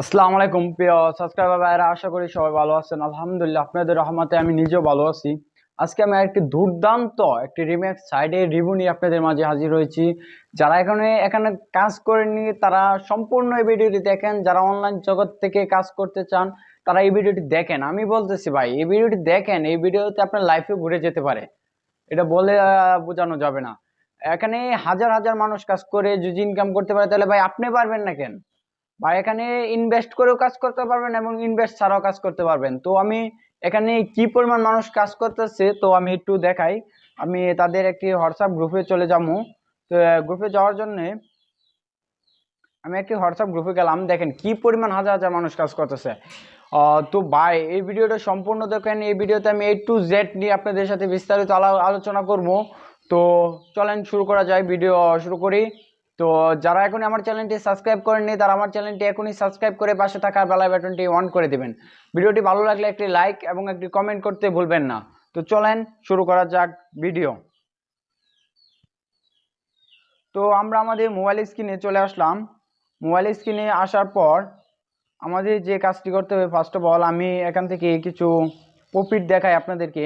আসসালামু আলাইকুম প্রিয় সাবস্ক্রাইবার ভাইরা, আশা করি সবাই ভালো আছেন। আলহামদুলিল্লাহ আপনাদের রহমতে আমি নিজেও ভালো আছি। আজকে আমি একটি দুর্দান্ত একটি রিমেক্স সাইডে রিভিউ নিয়ে আপনাদের মাঝে হাজির হয়েছি। যারা এখানে এখানে কাজ করেননি তারা সম্পূর্ণ এই ভিডিওটি দেখেন, যারা অনলাইন জগৎ থেকে কাজ করতে চান তারা এই ভিডিওটি দেখেন। আমি বলতেছি ভাই, এই ভিডিওটি দেখেন, এই ভিডিওতে আপনার লাইফে ঘুরে যেতে পারে, এটা বলে বোঝানো যাবে না। এখানে হাজার হাজার মানুষ কাজ করে যদি ইনকাম করতে পারে, তাহলে ভাই আপনি পারবেন না কেন? বা এখানে ইনভেস্ট করেও কাজ করতে পারবেন এবং ইনভেস্ট ছাড়াও কাজ করতে পারবেন। তো আমি এখানে কি পরিমাণ মানুষ কাজ করতেছে তো আমি একটু দেখাই। আমি তাদের একটি হোয়াটসঅ্যাপ গ্রুপে চলে যাবো। তো গ্রুপে যাওয়ার জন্য আমি একটি হোয়াটসঅ্যাপ গ্রুপে গেলাম। দেখেন কি পরিমাণ হাজার হাজার মানুষ কাজ করতেছে। তো ভাই এই ভিডিওটা সম্পূর্ণ দেখেন। এই ভিডিওতে আমি A to Z নিয়ে আপনাদের সাথে বিস্তারিত আলোচনা করব। তো চলেন শুরু করা যায়, ভিডিও শুরু করি। তো যারা এখনই আমার চ্যানেলটি সাবস্ক্রাইব করেননি তারা আমার চ্যানেলটি এখনই সাবস্ক্রাইব করে পাশে থাকা বেল বাটনটি অন করে দিবেন। ভিডিওটি ভালো লাগলে একটি লাইক এবং একটি কমেন্ট করতে ভুলবেন না। তো চলেন শুরু করা যাক ভিডিও। তো আমরা আমাদের মোবাইল স্ক্রিনে চলে আসলাম। মোবাইল স্ক্রিনে আসার পর আমাদের যে কাজটি করতে হবে, ফার্স্ট অফ অল আমি এখান থেকে কিছু প্রফিট দেখাই আপনাদেরকে,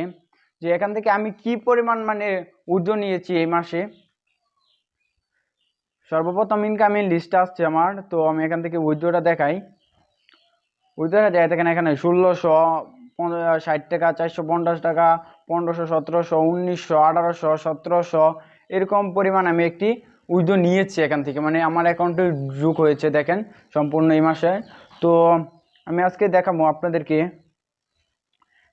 যে এখান থেকে আমি কি পরিমাণ মানে উইথড্র নিয়েছি এই মাসে। সর্বপ্রথম ইনকামের লিস্ট আসছে আমার, তো আমি এখান থেকে উইথড্রটা দেখাই। উইথড্রটা দেখাই দেখেন, এখানে 1660 টাকা, 450 টাকা, 1500, 1700, 1900, 1800, 1700 এরকম পরিমাণ আমি একটি উইথড্র নিয়েছি এখান থেকে, মানে আমার অ্যাকাউন্টে যোগ হয়েছে দেখেন সম্পূর্ণ এই মাসে। তো আমি আজকে দেখাবো আপনাদেরকে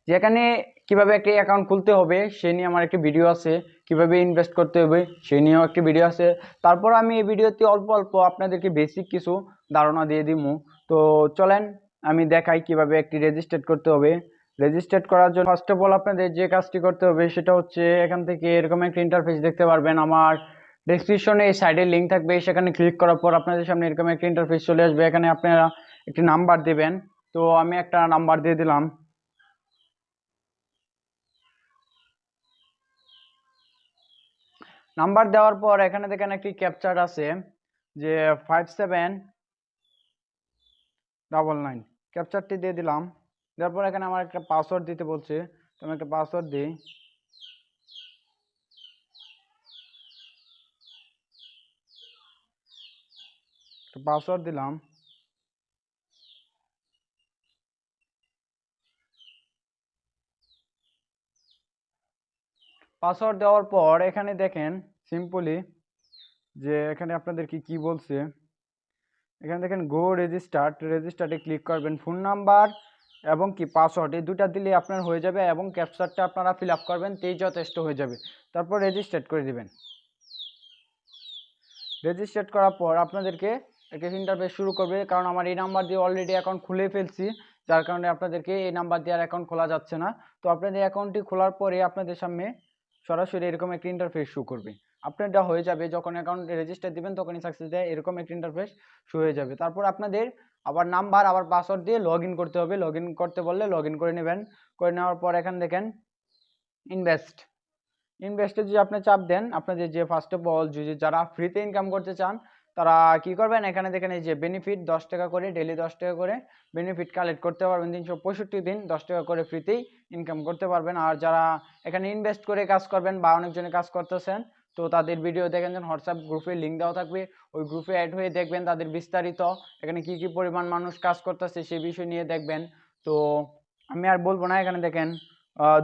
যে এখানে কিভাবে একটি অ্যাকাউন্ট খুলতে হবে সে নিয়ে আমার একটি ভিডিও আছে, কিভাবে ইনভেস্ট করতে হবে সে নিয়েও একটি ভিডিও আছে। তারপর আমি এই ভিডিওতে অল্প অল্প আপনাদেরকে বেসিক কিছু ধারণা দিয়ে দিব। তো চলেন আমি দেখাই কিভাবে একটি রেজিস্টার করতে হবে। রেজিস্টার করার জন্য ফার্স্ট অফ অল আপনাদের যে কাজটি করতে হবে সেটা হচ্ছে, এখান থেকে এরকম একটা ইন্টারফেস দেখতে পারবেন। আমার ডেসক্রিপশনে এই সাইডে লিঙ্ক থাকবে, সেখানে ক্লিক করার পর আপনাদের সামনে এরকম একটা ইন্টারফেস চলে আসবে। এখানে আপনারা একটি নাম্বার দেবেন। তো আমি একটা নাম্বার দিয়ে দিলাম। নাম্বার দেওয়ার পর এখানে দেখেন একটি ক্যাপচার আছে, যে 5799 ক্যাপচারটি দিয়ে দিলাম। দেওয়ার পর এখানে আমার একটা পাসওয়ার্ড দিতে বলছে, তো আমি একটা পাসওয়ার্ড দিই। পাসওয়ার্ড দিলাম। পাসওয়ার্ড দেওয়ার পর এখানে দেখেন সিম্পলি যে এখানে আপনাদের কি বলছে, এখানে দেখেন গো রেজিস্টার্টে ক্লিক করবেন। ফোন নাম্বার এবং পাসওয়ার্ড এই দুটা দিলে আপনার হয়ে যাবে, এবং ক্যাপচারটা আপনারা ফিল আপ করবেন, তেই যথেষ্ট হয়ে যাবে। তারপর রেজিস্টার্ট করে দিবেন। রেজিস্টার্ড করার পর আপনাদেরকে একটা ইন্টারফেস শুরু করবে, কারণ আমার এই নাম্বার দিয়ে অলরেডি অ্যাকাউন্ট খুলে ফেলছি, যার কারণে আপনাদেরকে এই নাম্বার দিয়ে আর অ্যাকাউন্ট খোলা যাচ্ছে না। তো আপনাদের অ্যাকাউন্টটি খোলার পরে আপনাদের সামনে সরাসরি এরকম একটা ইন্টারফেস শো করবে। আপনারটা হয়ে যাবে যখন অ্যাকাউন্ট রেজিস্টার দিবেন, তখনই সাকসেস দেয় এরকম একটা ইন্টারফেস শো হয়ে যাবে। তারপর আপনাদের আবার নাম্বার আবার পাসওয়ার্ড দিয়ে লগ ইন করতে হবে। লগ ইন করতে বললে লগ ইন করে নেবেন। করে নেওয়ার পর এখানে দেখেন ইনভেস্টে যদি আপনি চাপ দেন, আপনাদের যে ফার্স্ট অফ অল যদি যারা ফ্রিতে ইনকাম করতে চান তারা কি করবেন, এখানে দেখেন এই যে বেনিফিট 10 টাকা করে, ডেলি 10 টাকা করে বেনিফিট কালেক্ট করতে পারবেন। 365 দিন 10 টাকা করে ফ্রিতেই ইনকাম করতে পারবেন। আর যারা এখানে ইনভেস্ট করে কাজ করবেন বা অনেকজনে কাজ করতেছেন, তো তাদের ভিডিও দেখেন, যেন হোয়াটসঅ্যাপ গ্রুপে লিঙ্ক দেওয়া থাকবে, ওই গ্রুপে অ্যাড হয়ে দেখবেন তাদের বিস্তারিত এখানে কি পরিমাণ মানুষ কাজ করতেছে সেই বিষয় নিয়ে দেখবেন। তো আমি আর বলবো না। এখানে দেখেন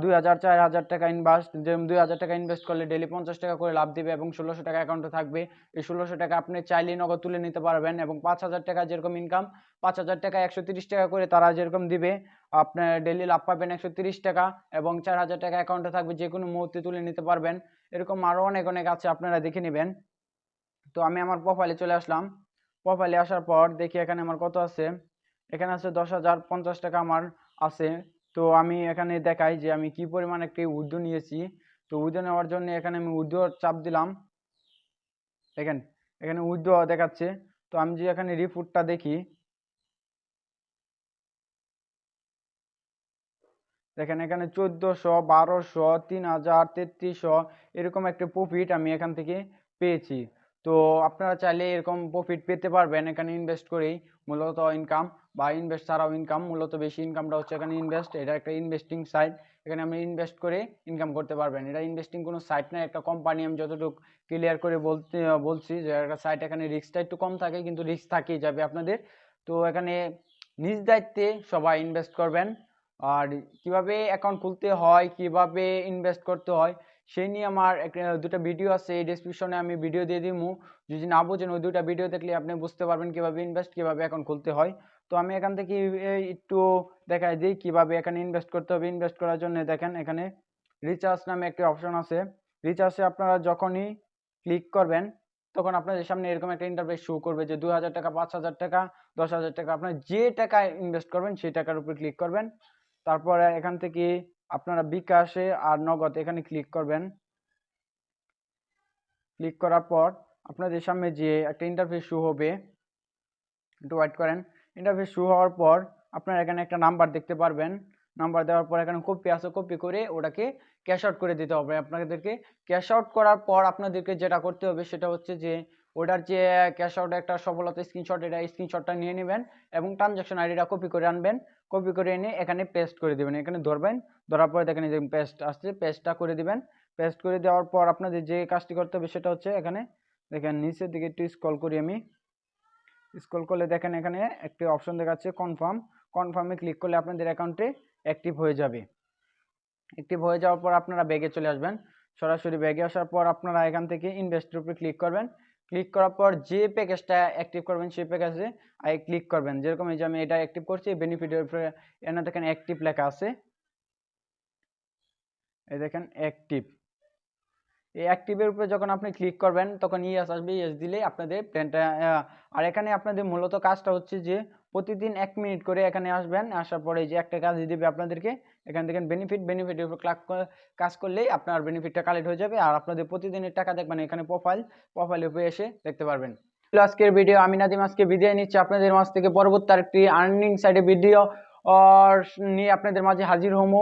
2000, 4000 টাকা ইনভেস্ট, যে 2000 টাকা ইনভেস্ট করলে ডেলি 50 টাকা করে লাভ দিবে এবং 1600 টাকা অ্যাকাউন্টে থাকবে। এই 1600 টাকা আপনি চাইলে নগদ তুলে নিতে পারবেন। এবং 5000 টাকা যেরকম ইনকাম, 5000 টাকা 130 টাকা করে তারা যেরকম দিবে, আপনার ডেলি লাভ পাবেন 130 টাকা, এবং 4000 টাকা অ্যাকাউন্টে থাকবে, যে কোনো মুহূর্তে তুলে নিতে পারবেন। এরকম আরো অনেক অনেক আছে, আপনারা দেখে নেবেন। তো আমি আমার প্রোফাইলে চলে আসলাম। প্রোফাইলে আসার পর দেখি এখানে আমার কত আছে। এখানে আছে 10,050 টাকা আমার আছে। তো আমি এখানে দেখাই যে আমি কি পরিমাণ একটি উইথড্র নিয়েছি। তো উইথড্র নেওয়ার জন্য এখানে আমি উইথড্র চাপ দিলাম। দেখেন এখানে উইথড্র দেখাচ্ছে। তো আমি যে এখানে রিপোর্টটা দেখি, দেখেন এখানে 1400, 1200, 3000, 3300 এরকম একটা প্রফিট আমি এখান থেকে পেয়েছি। তো আপনারা চাইলে এরকম প্রফিট পেতে পারবেন এখানে ইনভেস্ট করেই। মূলত ইনকাম বা ইনভেস্ট ছাড়াও ইনকাম, মূলত বেশি ইনকামটা হচ্ছে এখানে ইনভেস্ট। এটা একটা ইনভেস্টিং সাইট, এখানে আপনি ইনভেস্ট করে ইনকাম করতে পারবেন। এটা ইনভেস্টিং কোনো সাইট না, একটা কোম্পানি। আমি যতটুকু ক্লিয়ার করে বলছি যে একটা সাইট, এখানে রিস্কটা একটু কম থাকে কিন্তু রিস্ক থাকেই যাবে আপনাদের। তো এখানে নিজ দায়িত্বে সবাই ইনভেস্ট করবেন। আর কিভাবে অ্যাকাউন্ট খুলতে হয়, কিভাবে ইনভেস্ট করতে হয় সেই নিয়ে আমার দুটো ভিডিও আছে, এই ডেসক্রিপশনে আমি ভিডিও দিয়ে দিবো। যদি না বোঝেন ওই দুটা ভিডিও দেখলে আপনি বুঝতে পারবেন কিভাবে ইনভেস্ট, কিভাবে অ্যাকাউন্ট খুলতে হয়। তো আমি এখান থেকে একটু দেখাই দিই কিভাবে এখানে ইনভেস্ট করতে হবে। ইনভেস্ট করার জন্য দেখেন এখানে রিচার্জ নামে একটি অপশন আছে। রিচার্জে আপনারা যখনই ক্লিক করবেন তখন আপনাদের সামনে এরকম একটা ইন্টারফেস শো করবে যে 2000 টাকা, 5000 টাকা, 10,000 টাকা, আপনার যে টাকায় ইনভেস্ট করবেন সেই টাকার উপর ক্লিক করবেন। তারপরে এখান থেকে আপনারা বিকাশে আর নগদ এখানে ক্লিক করবেন। ক্লিক করার পর আপনাদের সামনে যে একটা ইন্টারফেস শো হবে, একটু ওয়েট করেন। ইন্টারফেস শো হওয়ার পর আপনারা এখানে একটা নাম্বার দেখতে পারবেন। নাম্বার দেওয়ার পর এখানে কপি আছে, কপি করে ওটাকে ক্যাশ আউট করে দিতে হবে আপনাদেরকে। ক্যাশ আউট করার পর আপনাদেরকে যেটা করতে হবে সেটা হচ্ছে যে ওটার যে ক্যাশ আউট একটা সফলতা স্ক্রিনশট, এটা স্ক্রিনশটটা নিয়ে নেবেন এবং ট্রানজাকশন আইডিটা কপি করে আনবেন। কপি করে এনে এখানে পেস্ট করে দেবেন। এখানে ধরবেন, ধরার পরে দেখেন যে পেস্ট আসছে, পেস্টটা করে দিবেন। পেস্ট করে দেওয়ার পর আপনাদের যে কাজটি করতে হবে সেটা হচ্ছে এখানে দেখেন নিচের দিকে একটু স্ক্রল করি আমি। স্ক্রল করলে দেখেন এখানে একটি অপশন দেখাচ্ছে কনফার্ম। কনফার্মে ক্লিক করলে আপনাদের অ্যাকাউন্টে অ্যাক্টিভ হয়ে যাবে। অ্যাক্টিভ হয়ে যাওয়ার পর আপনারা ব্যাগে চলে আসবেন। সরাসরি ব্যাগে আসার পর আপনারা এখান থেকে ইনভেস্টের উপরে ক্লিক করবেন। ক্লিক করার পর যে প্যাকেজটা অ্যাক্টিভ করবেন সেই প্যাকেজে ক্লিক করবেন। যেরকম এই যে আমি এটা অ্যাক্টিভ করছি, বেনিফিটের উপরে এখানে দেখেন অ্যাক্টিভ লেখা আছে, এই দেখেন অ্যাক্টিভ। এই অ্যাক্টিভের উপরে যখন আপনি ক্লিক করবেন তখন ইয়েস আসবে, ইয়েস দিলে আপনাদের প্ল্যানটা। আর এখানে আপনাদের মূলত কাজটা হচ্ছে যে প্রতিদিন 1 মিনিট করে এখানে আসবেন। আসার পরে যে একটা কাজ দিবে আপনাদেরকে, এখান থেকে বেনিফিটের উপর কাজ করলেই আপনার বেনিফিটটা কালেক্ট হয়ে যাবে। আর আপনাদের প্রতিদিনের টাকা দেখবেন এখানে প্রোফাইলের উপরে এসে দেখতে পারবেন। আজকের ভিডিও আমি নাদিম আজকে বিদায় নিচ্ছি আপনাদের মাঝ থেকে। পরবর্তী আরেকটি আর্নিং সাইডে ভিডিও নিয়ে আপনাদের মাঝে হাজির হবো।